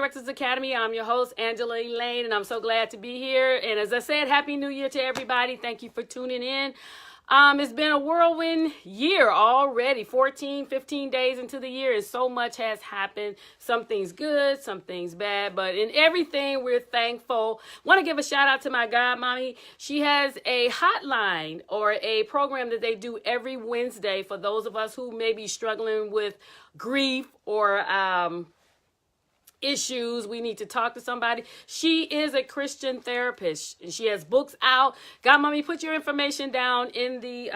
Directors Academy. I'm your host, Angela Elaine, and I'm so glad to be here. And as I said, Happy New Year to everybody. Thank you for tuning in. It's been a whirlwind year already, 15 days into the year, and so much has happened. Some things good, some things bad, but in everything, we're thankful. Want to give a shout out to my godmommy. She has a hotline or a program that they do every Wednesday for those of us who may be struggling with grief or issues. We need to talk to somebody. She is a Christian therapist and she has books out. Godmommy, put your information down in the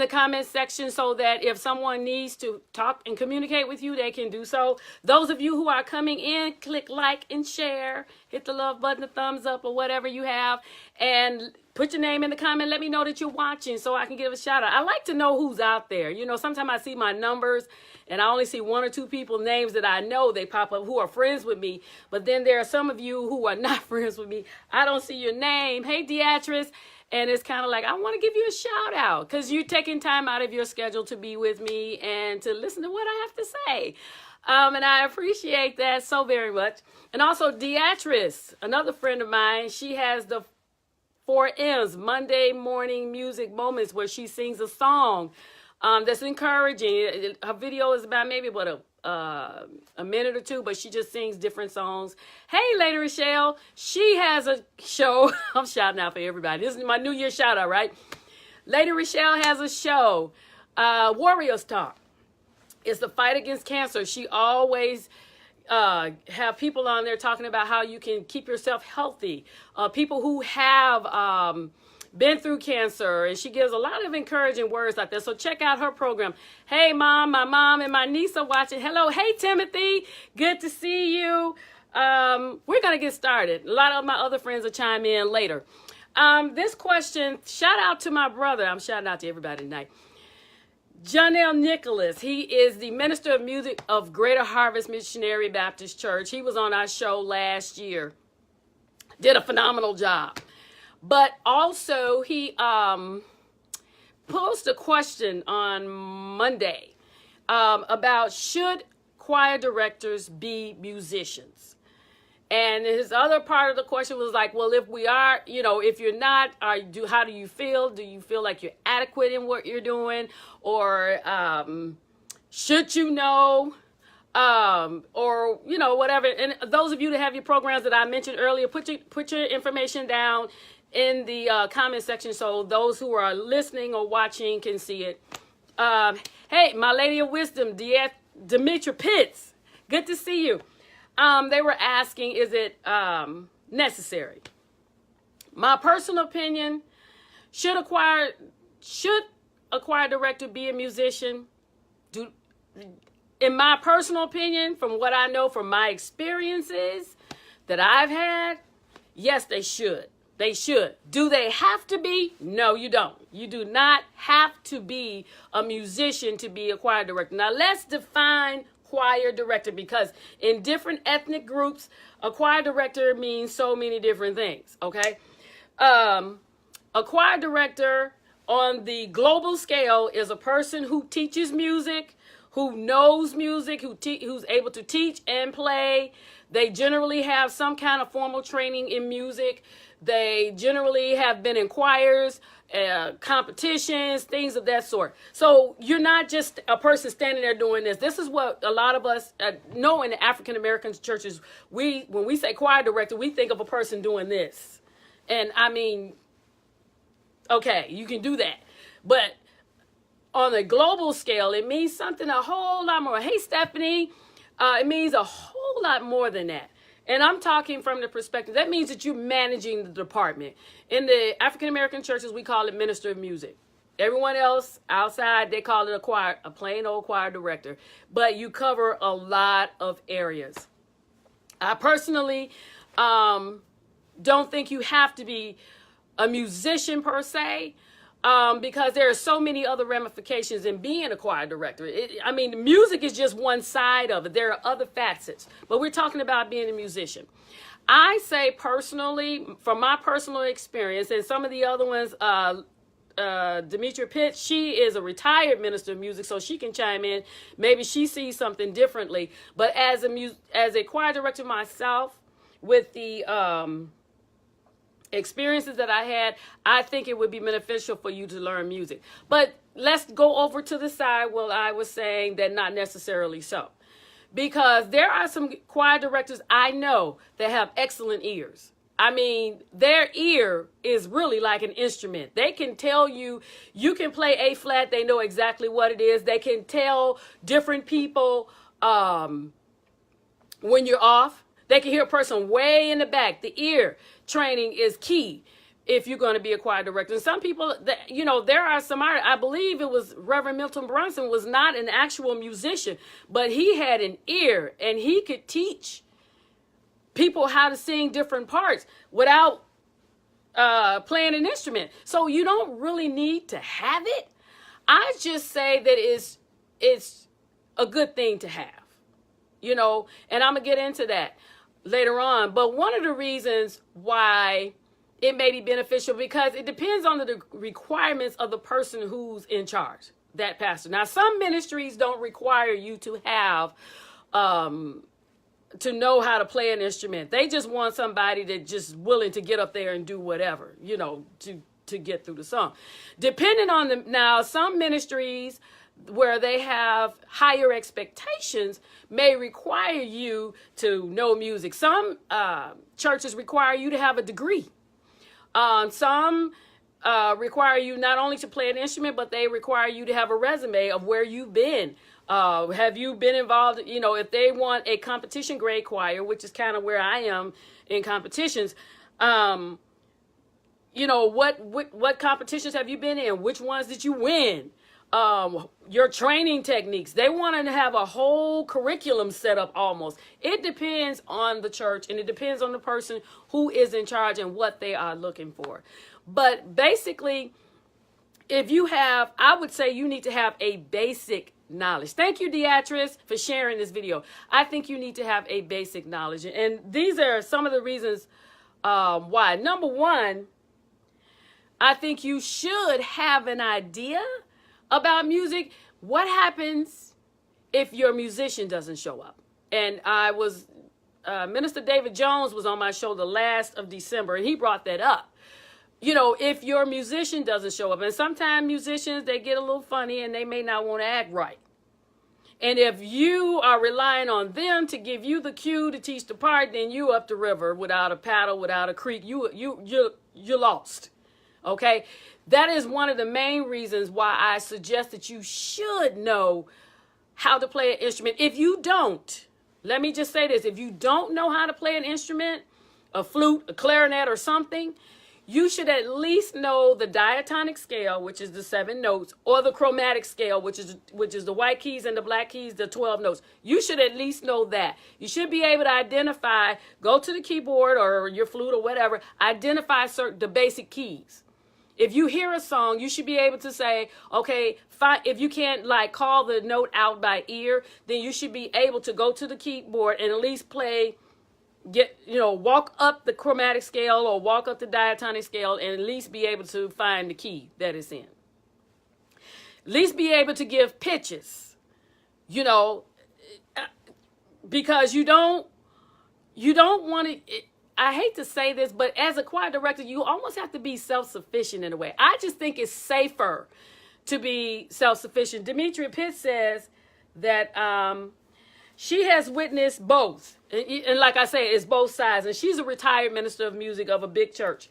comment section so that if someone needs to talk and communicate with you, they can do so. Those of you who are coming in, click like and share, hit the love button, the thumbs up, or whatever you have, and put your name in the comment. Let me know that you're watching so I can give a shout out. I like to know who's out there. You know, sometimes I see my numbers and I only see one or two people names that I know they pop up who are friends with me. But then there are some of you who are not friends with me. I don't see your name. Hey, Beatrice. And it's kind of like, I want to give you a shout out because you're taking time out of your schedule to be with me and to listen to what I have to say. And I appreciate that so very much. And also Beatrice, another friend of mine, she has the 4 M's, Monday Morning Music Moments, where she sings a song that's encouraging. Her video is about maybe a minute or two, but she just sings different songs. Hey, Lady Rochelle, she has a show. I'm shouting out for everybody. This is my New Year shout out, right? Lady Rochelle has a show, Warriors Talk. It's the fight against cancer. She always have people on there talking about how you can keep yourself healthy. People who have been through cancer, and she gives a lot of encouraging words like that. So check out her program. Hey, Mom, my mom and my niece are watching. Hello. Hey, Timothy. Good to see you. We're going to get started. A lot of my other friends will chime in later. This question, shout out to my brother. I'm shouting out to everybody tonight. Janelle Nicholas, he is the minister of music of Greater Harvest Missionary Baptist Church. He was on our show last year. Did a phenomenal job. But also he posed a question on Monday about should choir directors be musicians? And his other part of the question was like, well, if we are, you know, if you're not, how do you feel? Do you feel like you're adequate in what you're doing? Or should you know? Or, you know, whatever. And those of you that have your programs that I mentioned earlier, put your information down in the comment section so those who are listening or watching can see it. Hey, my Lady of Wisdom, Demetra Pitts, good to see you. They were asking, is it necessary? My personal opinion, should a choir director be a musician? In my personal opinion, from what I know from my experiences that I've had, yes, they should. They should. Do they have to be? No, you don't. You do not have to be a musician to be a choir director. Now, let's define choir director, because in different ethnic groups, a choir director means so many different things, okay? A choir director on the global scale is a person who teaches music, who knows music, who's able to teach and play. They generally have some kind of formal training in music. They generally have been in choirs, competitions, things of that sort. So you're not just a person standing there doing this. This is what a lot of us know in the African American churches. When we say choir director, we think of a person doing this. And I mean, okay, you can do that. But on a global scale, it means something a whole lot more. Hey, Stephanie, it means a whole lot more than that. And I'm talking from the perspective, that means that you're managing the department. In the African-American churches, we call it minister of music. Everyone else outside, they call it a plain old choir director. But you cover a lot of areas. I personally don't think you have to be a musician per se, because there are so many other ramifications in being a choir director. I mean, music is just one side of it. There are other facets, but we're talking about being a musician. I say personally, from my personal experience, and some of the other ones Demetria Pitts, she is a retired minister of music, so she can chime in. Maybe she sees something differently. But as a choir director myself, with the experiences that I had, I think it would be beneficial for you to learn music. But let's go over to the side where I was saying that not necessarily so. Because there are some choir directors I know that have excellent ears. I mean, their ear is really like an instrument. They can tell you, you can play A flat, they know exactly what it is. They can tell different people when you're off. They can hear a person way in the back. The ear training is key if you're going to be a choir director. And some people, there are some, I believe it was Reverend Milton Brunson was not an actual musician, but he had an ear and he could teach people how to sing different parts without playing an instrument. So you don't really need to have it. I just say that it's a good thing to have, and I'm going to get into that later on. But one of the reasons why it may be beneficial, because it depends on the requirements of the person who's in charge, that pastor. Now, some ministries don't require you to have, to know how to play an instrument. They just want somebody that's just willing to get up there and do whatever, to get through the song. Depending on now, some ministries where they have higher expectations may require you to know music. Some churches require you to have a degree. Some require you not only to play an instrument, but they require you to have a resume of where you've been. Have you been involved? If they want a competition grade choir, which is kind of where I am in competitions, what competitions have you been in? Which ones did you win? Your training techniques. They want to have a whole curriculum set up almost. It depends on the church and it depends on the person who is in charge and what they are looking for. But basically, I would say you need to have a basic knowledge. Thank you, Beatrice, for sharing this video. I think you need to have a basic knowledge. And these are some of the reasons why. Number one, I think you should have an idea about music. What happens if your musician doesn't show up? And Minister David Jones was on my show the last of December, and he brought that up. If your musician doesn't show up, and sometimes musicians, they get a little funny and they may not want to act right. And if you are relying on them to give you the cue to teach the part, then you up the river without a paddle, without a creek, you're lost. Okay? That is one of the main reasons why I suggest that you should know how to play an instrument. If you don't, let me just say this, if you don't know how to play an instrument, a flute, a clarinet, or something, you should at least know the diatonic scale, which is the 7 notes, or the chromatic scale, which is the white keys and the black keys, the 12 notes. You should at least know that. You should be able to identify, go to the keyboard or your flute or whatever, identify the basic keys. If you hear a song, you should be able to say, okay, if you can't call the note out by ear, then you should be able to go to the keyboard and at least play, walk up the chromatic scale or walk up the diatonic scale and at least be able to find the key that it's in. At least be able to give pitches, because you don't want to, I hate to say this, but as a choir director, you almost have to be self-sufficient in a way. I just think it's safer to be self-sufficient. Demetria Pitt says that she has witnessed both. And like I say, it's both sides. And she's a retired minister of music of a big church.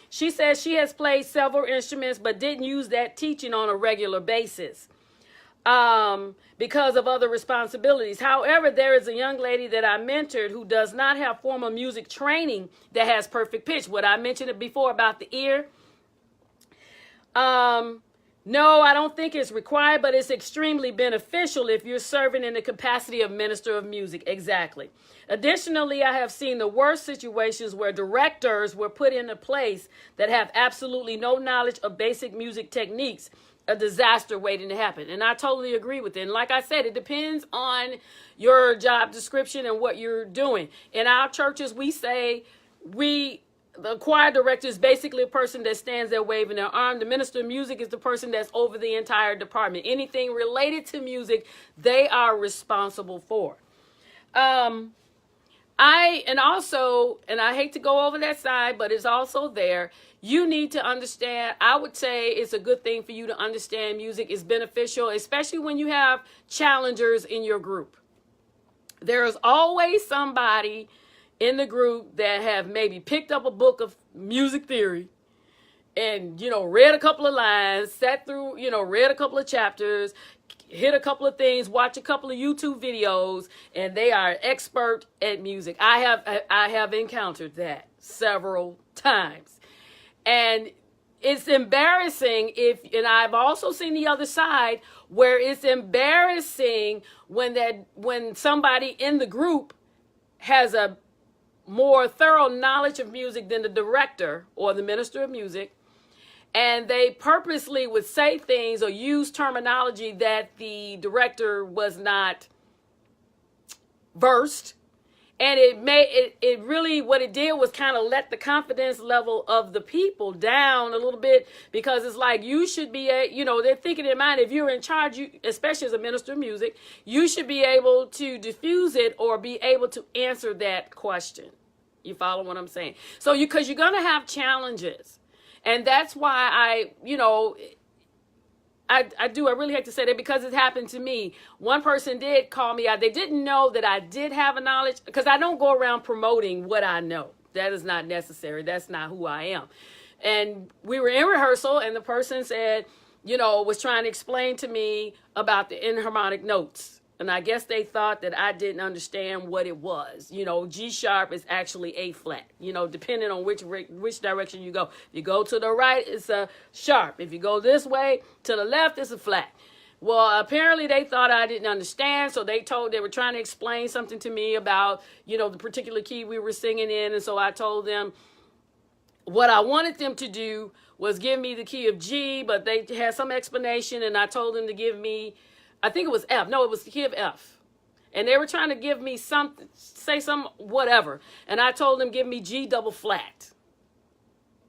She says she has played several instruments, but didn't use that teaching on a regular basis because of other responsibilities. However, there is a young lady that I mentored who does not have formal music training that has perfect pitch. What I mentioned it before about the ear. No, I don't think it's required, but it's extremely beneficial if you're serving in the capacity of minister of music. Exactly. Additionally, I have seen the worst situations where directors were put into place that have absolutely no knowledge of basic music techniques. A disaster waiting to happen. And I totally agree with it. And like I said, it depends on your job description and what you're doing. In our churches, we say we the choir director is basically a person that stands there waving their arm. The minister of music is the person that's over the entire department. Anything related to music, they are responsible for. I hate to go over that side, but it's also there. You need to understand. I would say it's a good thing for you to understand music is beneficial, especially when you have challengers in your group. There's always somebody in the group that have maybe picked up a book of music theory and, read a couple of lines, sat through, read a couple of chapters, hit a couple of things, watch a couple of YouTube videos, and they are expert at music. I have encountered that several times. And it's embarrassing and I've also seen the other side where it's embarrassing when somebody in the group has a more thorough knowledge of music than the director or the minister of music, and they purposely would say things or use terminology that the director was not versed. And it really, what it did was kind of let the confidence level of the people down a little bit, because it's like you should be, they're thinking in mind, if you're in charge, especially as a minister of music, you should be able to diffuse it or be able to answer that question. You follow what I'm saying? So because you're going to have challenges. And that's why I really hate to say that, because it happened to me. One person did call me out. They didn't know that I did have a knowledge, because I don't go around promoting what I know. That is not necessary. That's not who I am. And we were in rehearsal, and the person said, was trying to explain to me about the enharmonic notes. And I guess they thought that I didn't understand what it was. G sharp is actually A flat, depending on which direction you go. If you go to the right, it's a sharp. If you go this way to the left, it's a flat. Well, apparently they thought I didn't understand. So they were trying to explain something to me about, the particular key we were singing in. And so I told them what I wanted them to do was give me the key of G, but they had some explanation. And I told them to give me, I think it was F. No, it was the key of F. And they were trying to give me whatever. And I told them, give me G double flat.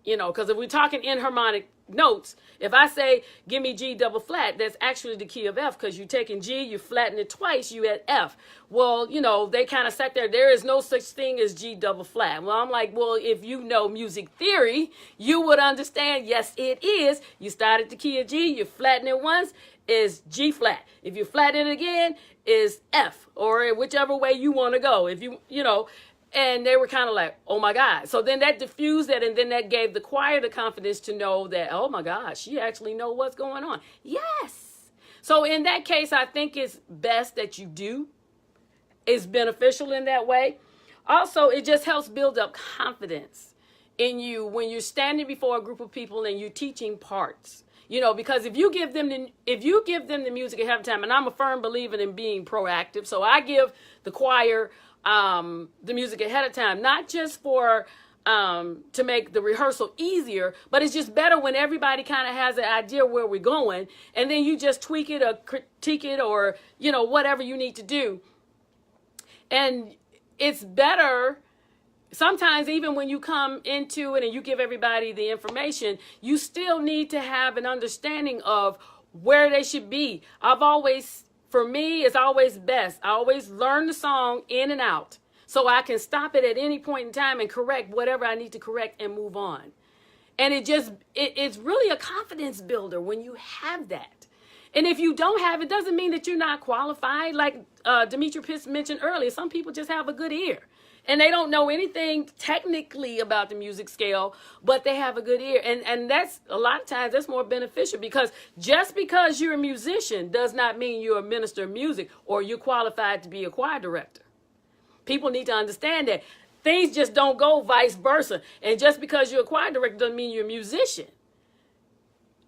Because if we're talking enharmonic notes, if I say, give me G double flat, that's actually the key of F, because you're taking G, you flatten it twice, you add F. Well, they kind of sat there. There is no such thing as G double flat. Well, I'm like, well, if you know music theory, you would understand, yes, it is. You start at the key of G, you flatten it once, is G flat. If you flatten it again, is F, or whichever way you want to go. If and they were kind of like, oh my God. So then that diffused that, and then that gave the choir the confidence to know that, oh my gosh, she actually know what's going on. Yes. So in that case, I think it's best that you do. It's beneficial in that way. Also, it just helps build up confidence in you when you're standing before a group of people and you're teaching parts. Because if you give them the music ahead of time, and I'm a firm believer in being proactive, so I give the choir the music ahead of time, not just for to make the rehearsal easier, but it's just better when everybody kind of has an idea where we're going, and then you just tweak it or critique it or whatever you need to do. And it's better. Sometimes even when you come into it and you give everybody the information, you still need to have an understanding of where they should be. For me, it's always best. I always learn the song in and out so I can stop it at any point in time and correct whatever I need to correct and move on. And it's really a confidence builder when you have that. And if you don't have it, doesn't mean that you're not qualified. Like Demetri Pitts mentioned earlier, some people just have a good ear. And they don't know anything technically about the music scale, but they have a good ear. And that's a lot of times that's more beneficial, because just because you're a musician does not mean you're a minister of music or you're qualified to be a choir director. People need to understand that. Things just don't go vice versa. And just because you're a choir director doesn't mean you're a musician.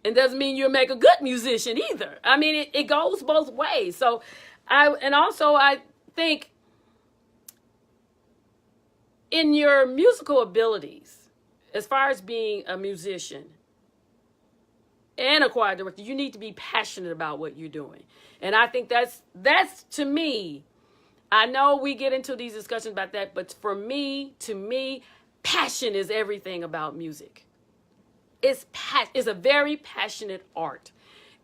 And doesn't mean you'll make a good musician either. I mean, it goes both ways. So I think in your musical abilities, as far as being a musician and a choir director, you need to be passionate about what you're doing. And I think that's to me, I know we get into these discussions about that, but to me, passion is everything about music. It's a very passionate art.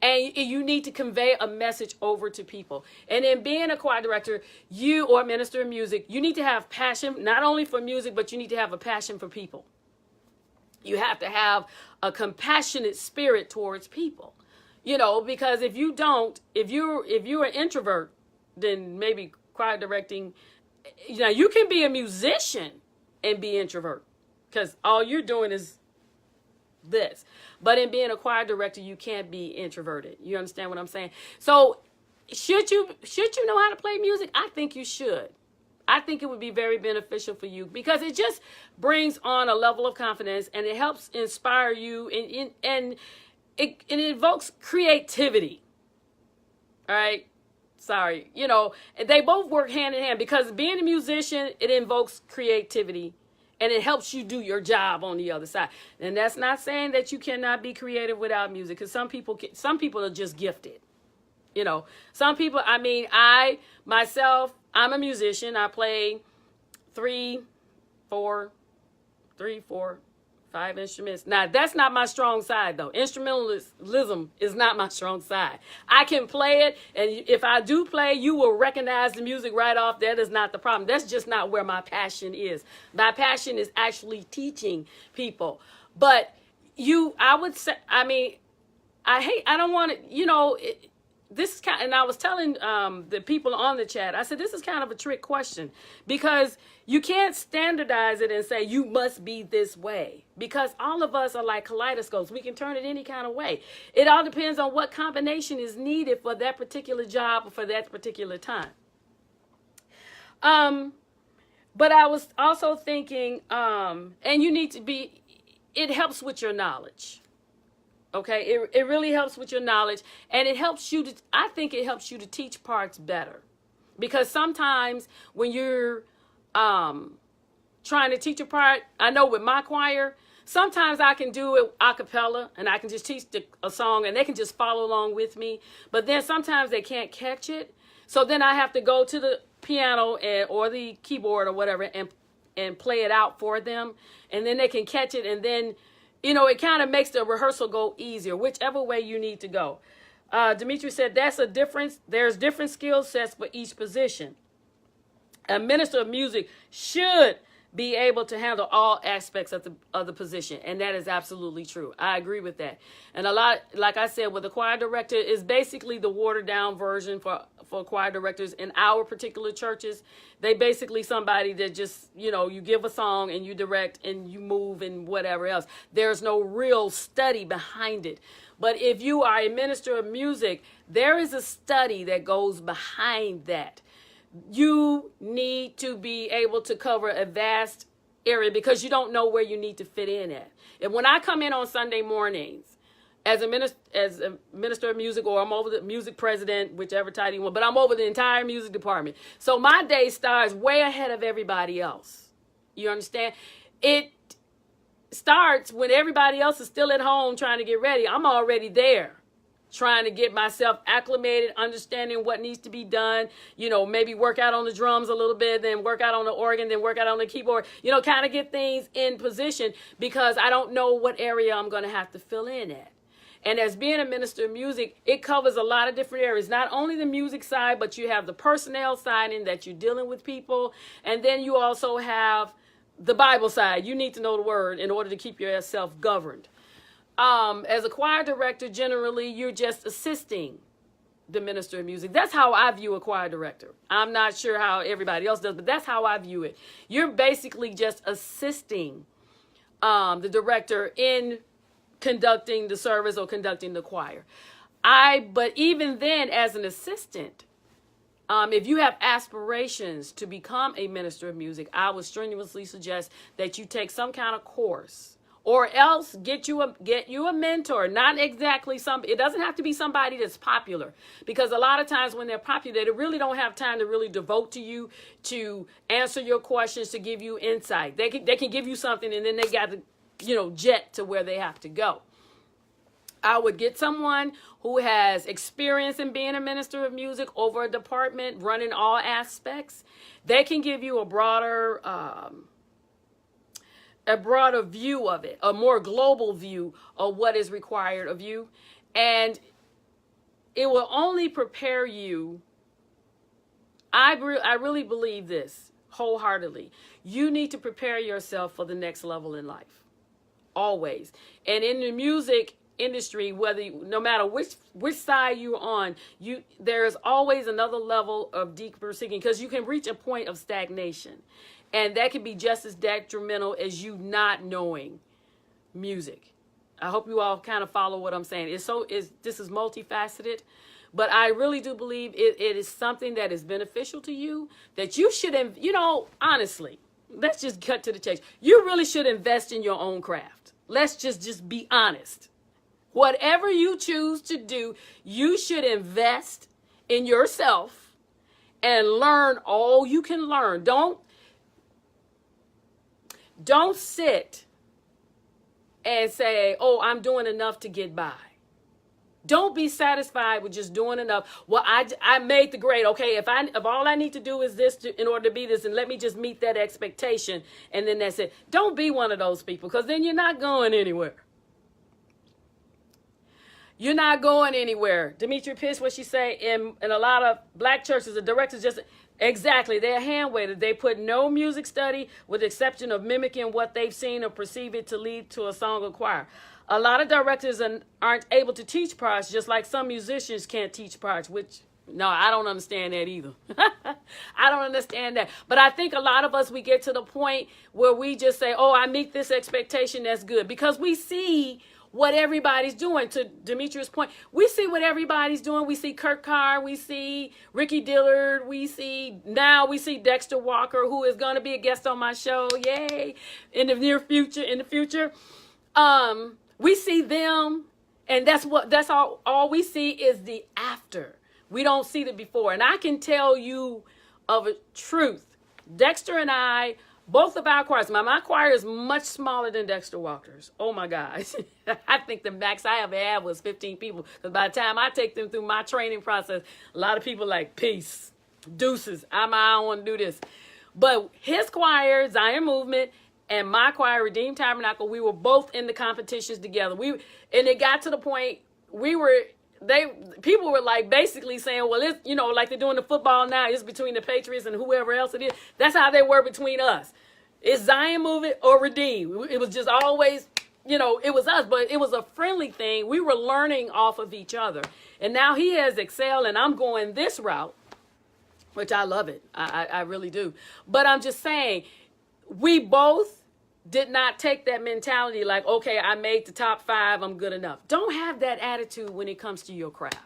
And you need to convey a message over to people. And in being a choir director, or a minister of music, you need to have passion, not only for music, but you need to have a passion for people. You have to have a compassionate spirit towards people. Because if you don't, if you're an introvert, then maybe choir directing, you can be a musician and be introvert, because all you're doing is this. But in being a choir director, you can't be introverted. You understand what I'm saying? So should you know how to play music? I think you should. I think it would be very beneficial for you, because it just brings on a level of confidence, and it helps inspire you, and it invokes creativity. All right. Sorry. They both work hand in hand, because being a musician, it invokes creativity, and it helps you do your job on the other side. And that's not saying that you cannot be creative without music, because some people are just gifted. Some people, I'm a musician. I play 3, 4, 5 instruments. Now, that's not my strong side, though. Instrumentalism is not my strong side. I can play it, and if I do play, you will recognize the music right off. That is not the problem. That's just not where my passion is. My passion is actually teaching people. But I would say, I don't want to, this is kind of, and I was telling the people on the chat, I said, this is kind of a trick question, because you can't standardize it and say you must be this way, because all of us are like kaleidoscopes. We can turn it any kind of way. It all depends on what combination is needed for that particular job or for that particular time. But I was also thinking, and you need to be, it helps with your knowledge. Okay, it really helps with your knowledge, and I think it helps you to teach parts better, because sometimes when you're trying to teach a part, I know with my choir, sometimes I can do it a cappella, and I can just teach a song, and they can just follow along with me, but then sometimes they can't catch it, so then I have to go to the piano or the keyboard or whatever and play it out for them, and then they can catch it, and then it kind of makes the rehearsal go easier, whichever way you need to go. Dimitri said that's a difference. There's different skill sets for each position. A minister of music should be able to handle all aspects of the position, and that is absolutely true. I agree with that. And a lot, like I said, with the choir director is basically the watered down version for choir directors in our particular churches. They basically somebody that just, you give a song and you direct and you move and whatever else. There's no real study behind it. But if you are a minister of music, there is a study that goes behind that. You need to be able to cover a vast area, because you don't know where you need to fit in at. And when I come in on Sunday mornings as a minister of music, or I'm over the music president, whichever title you want, but I'm over the entire music department. So my day starts way ahead of everybody else. You understand? It starts when everybody else is still at home trying to get ready. I'm already there, trying to get myself acclimated, understanding what needs to be done, maybe work out on the drums a little bit, then work out on the organ, then work out on the keyboard, kind of get things in position, because I don't know what area I'm going to have to fill in at. And as being a minister of music, it covers a lot of different areas, not only the music side, but you have the personnel side in that you're dealing with people. And then you also have the Bible side. You need to know the word in order to keep yourself governed. As a choir director, generally, you're just assisting the minister of music. That's how I view a choir director. I'm not sure how everybody else does, but that's how I view it. You're basically just assisting the director in conducting the service or conducting the choir. But even then, as an assistant, if you have aspirations to become a minister of music, I would strenuously suggest that you take some kind of course, or else get you a mentor. Not exactly it doesn't have to be somebody that's popular, because a lot of times when they're popular, they really don't have time to really devote to you, to answer your questions, to give you insight. They can give you something, and then they got to jet to where they have to go. I would get someone who has experience in being a minister of music over a department, running all aspects. They can give you a broader a broader view of it, a more global view of what is required of you. And it will only prepare you. I really believe this wholeheartedly. You need to prepare yourself for the next level in life. Always. And in the music industry, no matter which side you're on, there's always another level of deeper seeking, because you can reach a point of stagnation. And that can be just as detrimental as you not knowing music. I hope you all kind of follow what I'm saying. This is multifaceted, but I really do believe it is something that is beneficial to you, that you should, honestly, let's just cut to the chase. You really should invest in your own craft. Let's just be honest. Whatever you choose to do, you should invest in yourself and learn all you can learn. Don't sit and say, oh, I'm doing enough to get by. Don't be satisfied with just doing enough. Well, I made the grade. Okay, if all I need to do is this in order to be this, and let me just meet that expectation, and then that's it. Don't be one of those people, because then you're not going anywhere. You're not going anywhere. Demetri Pitts, what she say, in a lot of black churches, the directors just, exactly, they're hand-weighted. They put no music study with the exception of mimicking what they've seen or perceive it to lead to a song or choir. A lot of directors aren't able to teach parts, just like some musicians can't teach parts, which, no, I don't understand that either. I don't understand that. But I think a lot of us, we get to the point where we just say, oh, I meet this expectation, that's good. Because we see what everybody's doing. To Demetrius' point, we see what everybody's doing. We see Kurt Carr, we see Ricky Dillard, we see Dexter Walker, who is going to be a guest on my show, yay, in the near future, we see them, and that's all we see is the after. We don't see the before. And I can tell you of a truth. Dexter and I, both of our choirs, my choir is much smaller than Dexter Walker's. Oh my gosh. I think the max I ever had was 15 people. Because by the time I take them through my training process, a lot of people like, peace, deuces, I don't want to do this. But his choir, Zion Movement, and my choir, Redeemed Tabernacle, we were both in the competitions together. And it got to the point people were like basically saying, well, it's, like they're doing the football now, it's between the Patriots and whoever else it is. That's how they were between us. It's Zion Movement or Redeemed. It was just always, it was us, but it was a friendly thing. We were learning off of each other. And now he has excelled, and I'm going this route, which I love it. I really do. But I'm just saying, we both did not take that mentality like, okay, I made the top 5, I'm good enough. Don't have that attitude when it comes to your craft.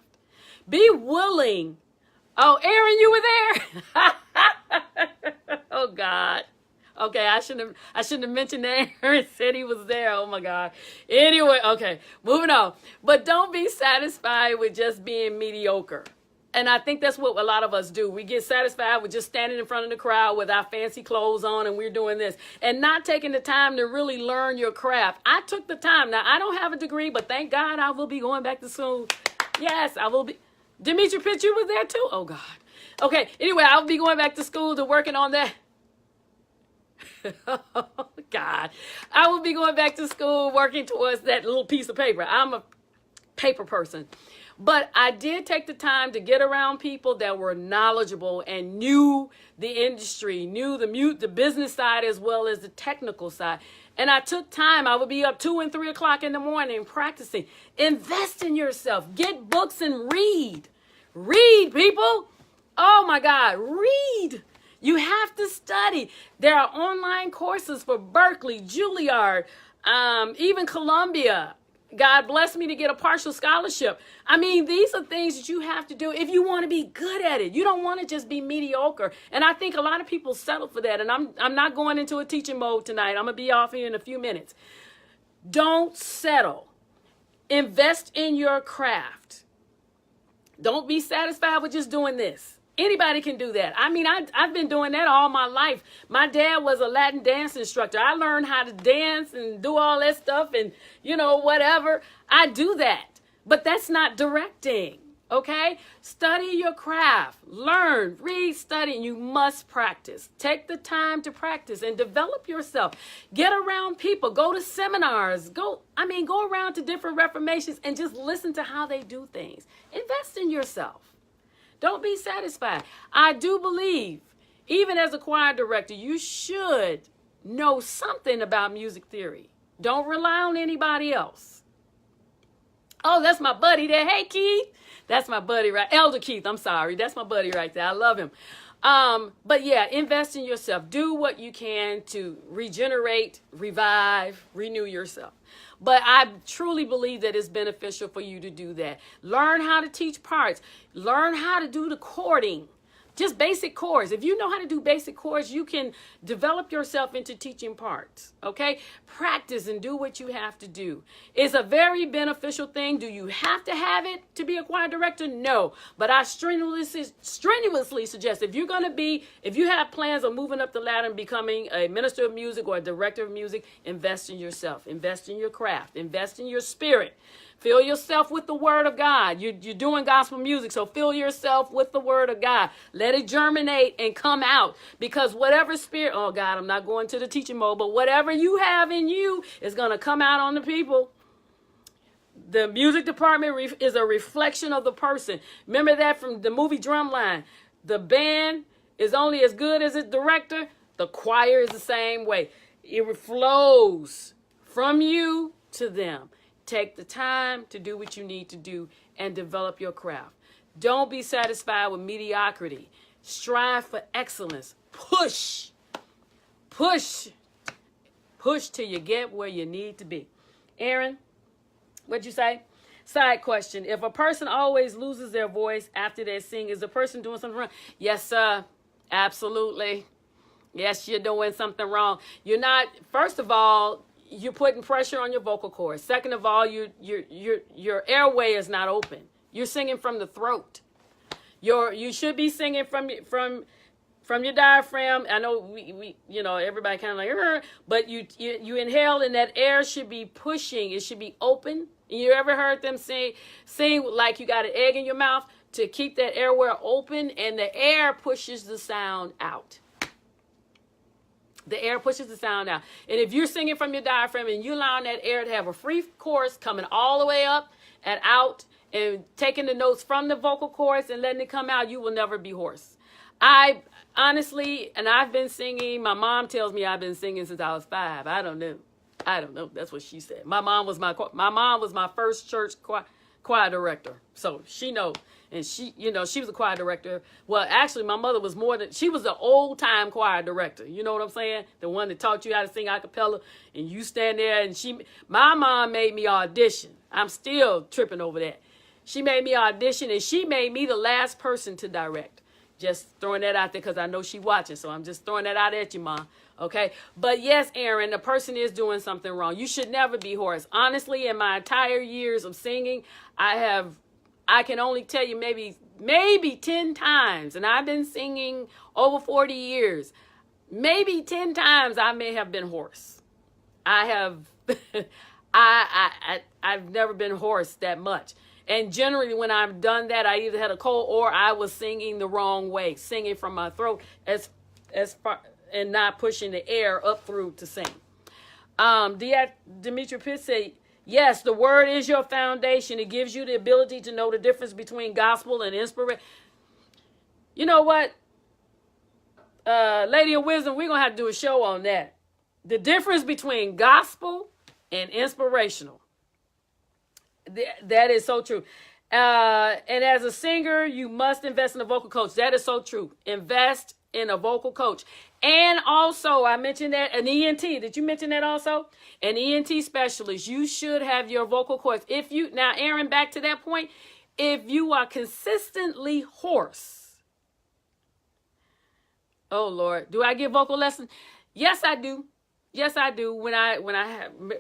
Be willing. Oh, Aaron, you were there? Oh, God. Okay, I shouldn't have mentioned that. Aaron said he was there. Oh, my God. Anyway, okay, moving on. But don't be satisfied with just being mediocre. And I think that's what a lot of us do. We get satisfied with just standing in front of the crowd with our fancy clothes on and we're doing this and not taking the time to really learn your craft. I took the time. Now, I don't have a degree, but thank God I will be going back to school. Yes, I will be. Demetri Pitts, you was there too? Oh, God. Okay, anyway, I'll be going back to school to working on that. Oh, God. I will be going back to school working towards that little piece of paper. I'm a paper person. But I did take the time to get around people that were knowledgeable and knew the industry, knew the business side as well as the technical side. And I took time. I would be up 2 and 3 o'clock in the morning practicing. Invest in yourself. Get books and read. Read, people. Oh, my God. Read. You have to study. There are online courses for Berkeley, Juilliard, even Columbia. God blessed me to get a partial scholarship. I mean, these are things that you have to do if you want to be good at it. You don't want to just be mediocre. And I think a lot of people settle for that. And I'm not going into a teaching mode tonight. I'm going to be off here in a few minutes. Don't settle. Invest in your craft. Don't be satisfied with just doing this. Anybody can do that. I mean, I've been doing that all my life. My dad was a Latin dance instructor. I learned how to dance and do all that stuff and, whatever. I do that. But that's not directing. Okay? Study your craft. Learn, read, study, and you must practice. Take the time to practice and develop yourself. Get around people. Go to seminars. Go around to different reformations and just listen to how they do things. Invest in yourself. Don't be satisfied. I do believe, even as a choir director, you should know something about music theory. Don't rely on anybody else. Oh, that's my buddy there. Hey, Keith. That's my buddy, right? Elder Keith, I'm sorry. That's my buddy right there. I love him. But yeah, invest in yourself. Do what you can to regenerate, revive, renew yourself. But I truly believe that it's beneficial for you to do that. Learn how to teach parts. Learn how to do the chording. Just basic chords. If you know how to do basic chords, you can develop yourself into teaching parts, okay? Practice and do what you have to do. It's a very beneficial thing. Do you have to have it to be a choir director? No. But I strenuously suggest if you have plans of moving up the ladder and becoming a minister of music or a director of music, invest in yourself. Invest in your craft. Invest in your spirit. Fill yourself with the word of God. You're doing gospel music, so fill yourself with the word of God. Let it germinate and come out. Because whatever spirit, oh God, I'm not going to the teaching mode, but whatever you have in you is going to come out on the people. The music department is a reflection of the person. Remember that from the movie Drumline. The band is only as good as its director. The choir is the same way. It flows from you to them. Take the time to do what you need to do and develop your craft. Don't be satisfied with mediocrity. Strive for excellence. Push till you get where you need to be. Aaron, what'd you say? Side question. If a person always loses their voice after they sing, is the person doing something wrong? Yes, sir. Absolutely. Yes, you're doing something wrong. You're not, first of all, you're putting pressure on your vocal cords. Second of all, your airway is not open. You're singing from the throat. You should be singing from your diaphragm. I know we everybody kind of like, but you inhale and that air should be pushing. It should be open. You ever heard them sing like you got an egg in your mouth? To keep that airway open, and the air pushes the sound out. The air pushes the sound out. And if you're singing from your diaphragm and you're allowing that air to have a free course coming all the way up and out and taking the notes from the vocal cords and letting it come out, you will never be hoarse. I honestly, and I've been singing, my mom tells me I've been singing since I was 5. I don't know. That's what she said. My mom was my first church choir director. So she knows. And she was a choir director. Well, actually, my mother was she was an old-time choir director. You know what I'm saying? The one that taught you how to sing a cappella. And you stand there, and my mom made me audition. I'm still tripping over that. She made me audition, and she made me the last person to direct. Just throwing that out there because I know she's watching. So I'm just throwing that out at you, Mom. Okay? But yes, Aaron, the person is doing something wrong. You should never be hoarse. Honestly, in my entire years of singing, I can only tell you maybe 10 times, and I've been singing over 40 years. Maybe 10 times I may have been hoarse. I've never been hoarse that much. And generally when I've done that, I either had a cold or I was singing the wrong way, singing from my throat as far, and not pushing the air up through to sing. Demetri Pitt said, yes, the word is your foundation. It gives you the ability to know the difference between gospel and inspiration. You know what? Lady of Wisdom, we're going to have to do a show on that. The difference between gospel and inspirational. That is so true. And as a singer, you must invest in a vocal coach. That is so true. Invest in a vocal coach. And also, I mentioned that an ENT. Did you mention that also? An ENT specialist. You should have your vocal cords. Now, Aaron, back to that point. If you are consistently hoarse. Oh, Lord. Do I give vocal lessons? Yes, I do. Yes, I do. When I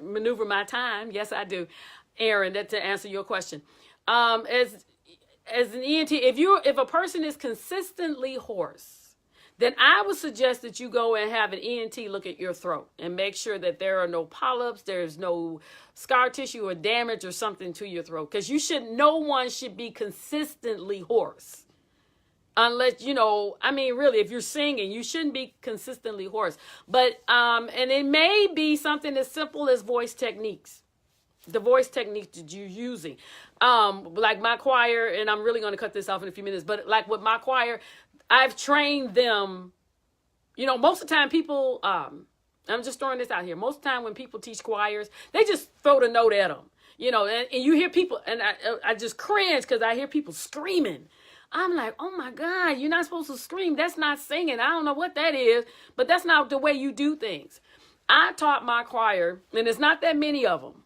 maneuver my time. Yes, I do. Aaron, that to answer your question. As an ENT, if a person is consistently hoarse, then I would suggest that you go and have an ENT look at your throat and make sure that there are no polyps, there's no scar tissue or damage or something to your throat. Because no one should be consistently hoarse. Unless, I mean, really, if you're singing, you shouldn't be consistently hoarse. But, and it may be something as simple as voice techniques. The voice techniques that you're using. Like my choir, and I'm really going to cut this off in a few minutes, but like with my choir, I've trained them, most of the time people, I'm just throwing this out here. Most of the time when people teach choirs, they just throw the note at them, and you hear people, and I just cringe because I hear people screaming. I'm like, oh my God, you're not supposed to scream. That's not singing. I don't know what that is, but that's not the way you do things. I taught my choir, and it's not that many of them.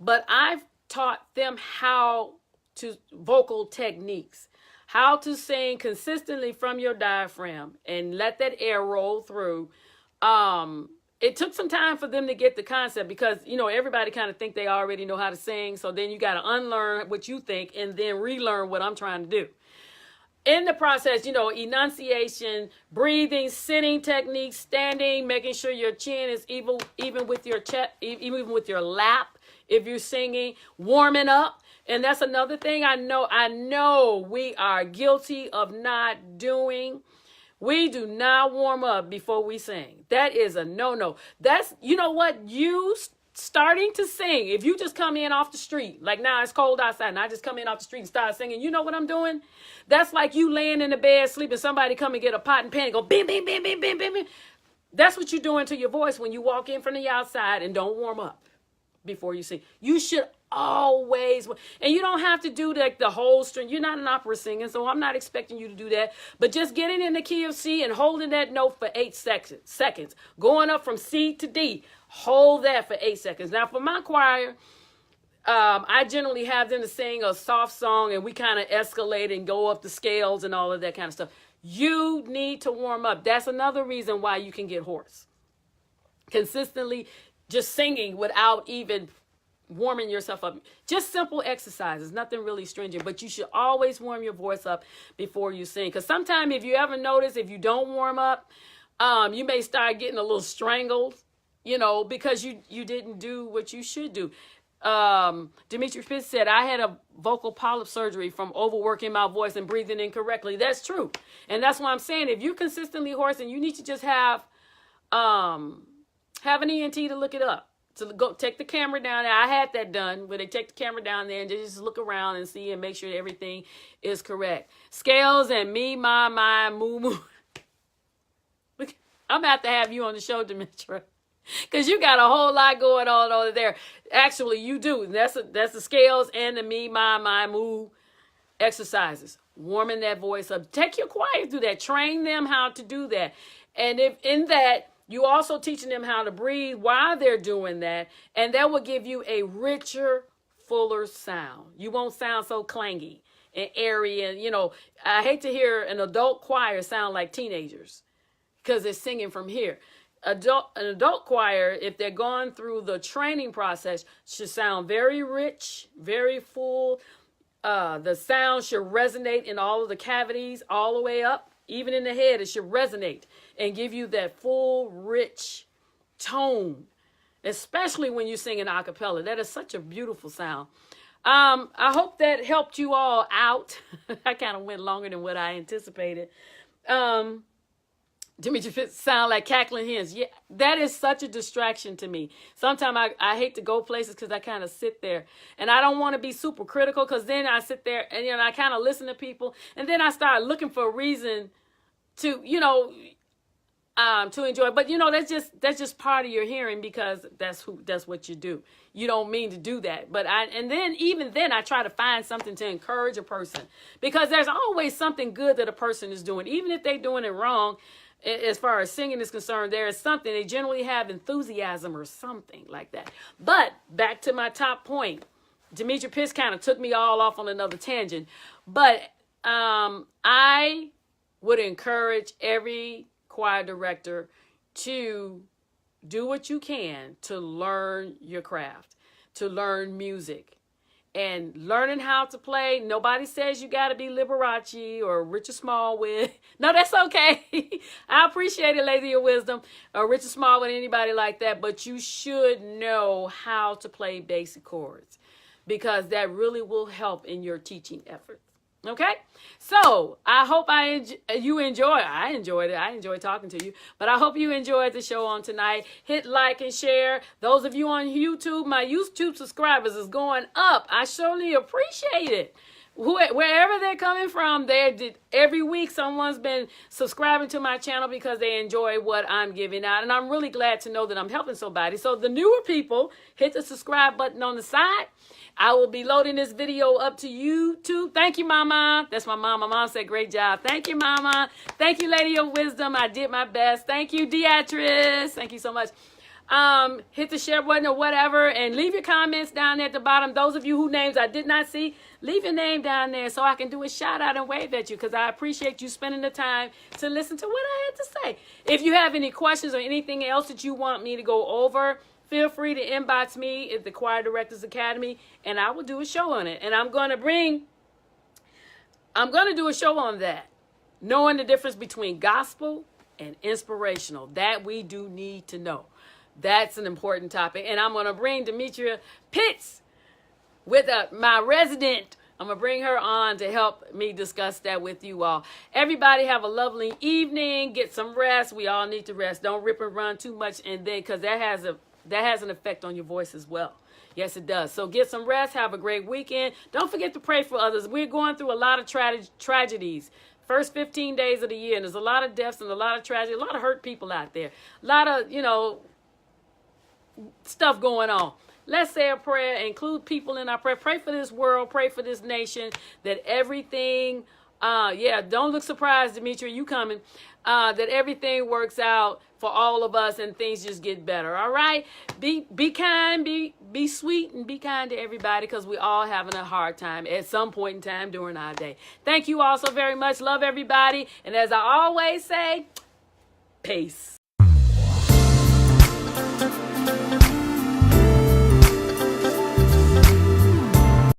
But I've taught them how to vocal techniques, how to sing consistently from your diaphragm and let that air roll through. It took some time for them to get the concept because, everybody kind of think they already know how to sing. So then you got to unlearn what you think and then relearn what I'm trying to do. In the process, enunciation, breathing, sitting techniques, standing, making sure your chin is even with your chest, even with your lap if you're singing, warming up. And that's another thing I know we are guilty of not doing. We do not warm up before we sing. That is a no-no. That's, you starting to sing. If you just come in off the street, like now it's cold outside and I just come in off the street and start singing, you know what I'm doing? That's like you laying in the bed sleeping, somebody come and get a pot and pan and go bing, bing, bing, bing, bing, bing, bing. That's what you're doing to your voice when you walk in from the outside and don't warm up before you sing. You should always, and you don't have to do the whole string. You're not an opera singer, so I'm not expecting you to do that. But just getting in the key of C and holding that note for 8 seconds, going up from C to D, hold that for 8 seconds. Now for my choir, I generally have them to sing a soft song and we kind of escalate and go up the scales and all of that kind of stuff. You need to warm up. That's another reason why you can get hoarse. Consistently just singing without even warming yourself up. Just simple exercises, nothing really stringent, but you should always warm your voice up before you sing. Because sometimes if you ever notice, if you don't warm up, you may start getting a little strangled, because you didn't do what you should do. Demetri Fitz said, I had a vocal polyp surgery from overworking my voice and breathing incorrectly. That's true. And that's why I'm saying if you're consistently hoarse and you need to just have an ENT to look it up. To go take the camera down there. I had that done where they take the camera down there and they just look around and see and make sure everything is correct. Scales and me, my, moo, moo. I'm about to have you on the show, Demetra, because you got a whole lot going on over there. Actually, you do. That's the scales and the me, my, moo exercises. Warming that voice up. Take your choir through that. Train them how to do that. And if in that, you also teaching them how to breathe while they're doing that. And that will give you a richer, fuller sound. You won't sound so clangy and airy. And, I hate to hear an adult choir sound like teenagers because they're singing from here. An adult choir, if they're going through the training process, should sound very rich, very full. The sound should resonate in all of the cavities all the way up. Even in the head, it should resonate and give you that full, rich tone, especially when you sing an a cappella. That is such a beautiful sound. I hope that helped you all out. I kind of went longer than what I anticipated. Demetri Fitz sound like cackling hens. Yeah, that is such a distraction to me. Sometimes I hate to go places because I kind of sit there. And I don't want to be super critical because then I sit there and I kind of listen to people. And then I start looking for a reason to, to enjoy. But, that's just part of your hearing because that's what you do. You don't mean to do that. But even then I try to find something to encourage a person because there's always something good that a person is doing. Even if they're doing it wrong, as far as singing is concerned, there is something. They generally have enthusiasm or something like that. But back to my top point, Demetri Fitz kind of took me all off on another tangent. But I would encourage every choir director to do what you can to learn your craft, to learn music. and learning how to play. Nobody says you got to be Liberace or Richard Smallwood. No, that's okay. I appreciate it, Lady of Wisdom, or Richard Smallwood, anybody like that. But you should know how to play basic chords because that really will help in your teaching efforts. Okay, so I hope you enjoy. I enjoyed it. I enjoyed talking to you, but I hope you enjoyed the show on tonight. Hit like and share. Those of you on YouTube, my YouTube subscribers is going up. I surely appreciate it. Wherever they're coming from, every week someone's been subscribing to my channel because they enjoy what I'm giving out, and I'm really glad to know that I'm helping somebody. So the newer people, hit the subscribe button on the side. I will be loading this video up to YouTube. Thank you, Mama. That's my mom. My mom said, great job. Thank you, Mama. Thank you, Lady of Wisdom. I did my best. Thank you, Beatrice. Thank you so much. Hit the share button or whatever, and leave your comments down there at the bottom. Those of you whose names I did not see, leave your name down there so I can do a shout out and wave at you, because I appreciate you spending the time to listen to what I had to say. If you have any questions or anything else that you want me to go over, feel free to inbox me at the Choir Directors Academy, and I will do a show on it. And I'm going to do a show on that, knowing the difference between gospel and inspirational. That we do need to know. That's an important topic. And I'm going to bring Demetria Pitts with my resident. I'm going to bring her on to help me discuss that with you all. Everybody have a lovely evening. Get some rest. We all need to rest. Don't rip and run too much, and then because that has an effect on your voice as well. Yes, it does. So get some rest. Have a great weekend. Don't forget to pray for others. We're going through a lot of tragedies. First 15 days of the year, and there's a lot of deaths and a lot of tragedy, a lot of hurt people out there. A lot of, stuff going on. Let's say a prayer, include people in our prayer. Pray for this world, pray for this nation, that everything, don't look surprised, Demetria, you coming, that everything works out for all of us and things just get better. All right? Be kind, be sweet, and be kind to everybody, because we all having a hard time at some point in time during our day. Thank you all so very much. Love everybody. And as I always say, peace.